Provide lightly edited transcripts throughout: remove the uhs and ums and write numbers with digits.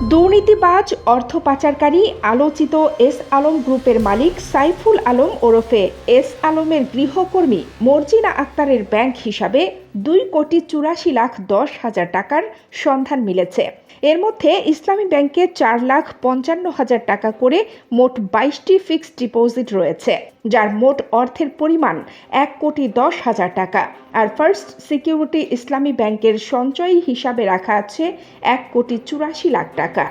দুর্নীতিবাজ অর্থ পাচারকারী আলোচিত এস আলম গ্রুপের মালিক সাইফুল আলম ওরফে এস আলমের গৃহকর্মী মর্জিনা আক্তারের ব্যাংক হিসাবে 2,84,10,000 টাকার সন্ধান মিলেছে। এর মধ্যে ইসলামী ব্যাংকে 4,55,000 টাকা করে মোট 22টি ফিক্সড ডিপোজিট রয়েছে, যার মোট অর্থের পরিমাণ 1,10,00,000 টাকা। আর ফার্স্ট সিকিউরিটি ইসলামী ব্যাংকের সঞ্চয়ী হিসাবে রাখা আছে 1,84,00,000 টাকা।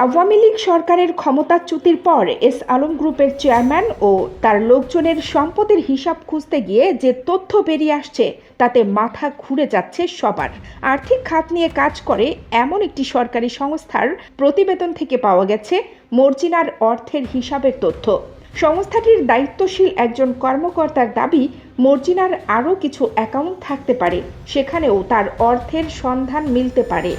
আওয়ামী লীগ সরকারের ক্ষমতাচ্যুতির পর এস আলম গ্রুপের চেয়ারম্যান ও তার লোকজনের সম্পদের হিসাব খুঁজতে গিয়ে যে তথ্য বেরিয়ে আসছে তাতে মাথা ঘুরে যাচ্ছে সবার। আর্থিক খাত নিয়ে কাজ করে এমন একটি সরকারি সংস্থার প্রতিবেদন থেকে পাওয়া গেছে মর্জিনার অর্থের হিসাবের তথ্য। সংস্থাটির দায়িত্বশীল একজন কর্মকর্তার দাবি, মর্জিনার আরও কিছু অ্যাকাউন্ট থাকতে পারে, সেখানেও তার অর্থের সন্ধান মিলতে পারে।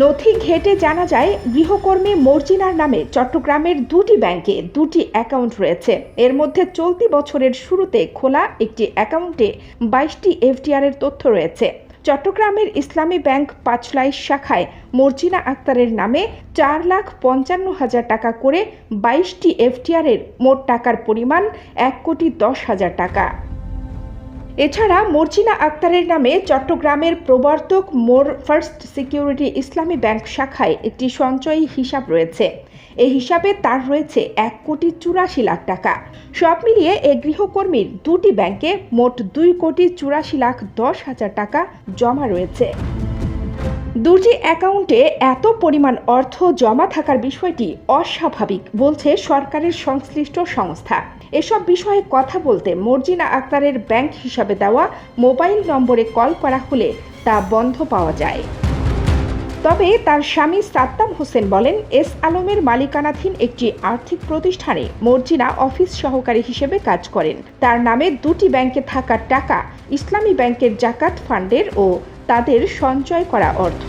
নথি ঘেঁটে জানা যায়, গৃহকর্মী মর্জিনার নামে চট্টগ্রামের 2টি ব্যাংকে 2টি অ্যাকাউন্ট রয়েছে। এর মধ্যে চলতি বছরের শুরুতে খোলা একটি অ্যাকাউন্টে 22টি এফডিআর-এর তথ্য রয়েছে। চট্টগ্রামের ইসলামী ব্যাংক পাঁচলাইশ শাখায় মর্জিনা আক্তারের নামে 4,55,000 টাকা করে 22টি এফডিআর-এর মোট টাকার পরিমাণ 1,10,00,000 টাকা। এছাড়া মর্জিনা আক্তারের নামে চট্টগ্রামের প্রবর্তক মোড় ফার্স্ট সিকিউরিটি ইসলামী ব্যাংক শাখায় একটি সঞ্চয়ী হিসাব রয়েছে। এই হিসাবে তার রয়েছে 1,84,00,000 টাকা। সব মিলিয়ে এই গৃহকর্মীর 2টি ব্যাংকে মোট 2,84,10,000 টাকা জমা রয়েছে। 2টি অ্যাকাউন্টে এত পরিমাণ অর্থ জমা থাকার বিষয়টি অস্বাভাবিক বলছে সরকারের সংশ্লিষ্ট সংস্থা। এসব বিষয়ে কথা বলতে মর্জিনা আক্তারের ব্যাংক হিসাবে দেওয়া মোবাইল নম্বরে কল করা হলে তা বন্ধ পাওয়া যায়। তবে তার স্বামী সাত্তাম হোসেন বলেন, এস আলমের মালিকানাধীন একটি আর্থিক প্রতিষ্ঠানে মর্জিনা অফিস সহকারী হিসেবে কাজ করেন। তার নামে 2টি ব্যাংকে থাকা টাকা ইসলামী ব্যাংকের জাকাত ফান্ডের ও তাদের সঞ্চয় করা অর্থ।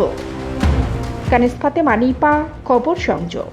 কানিজ ফাতেমা নিপা, খবর সংযোগ।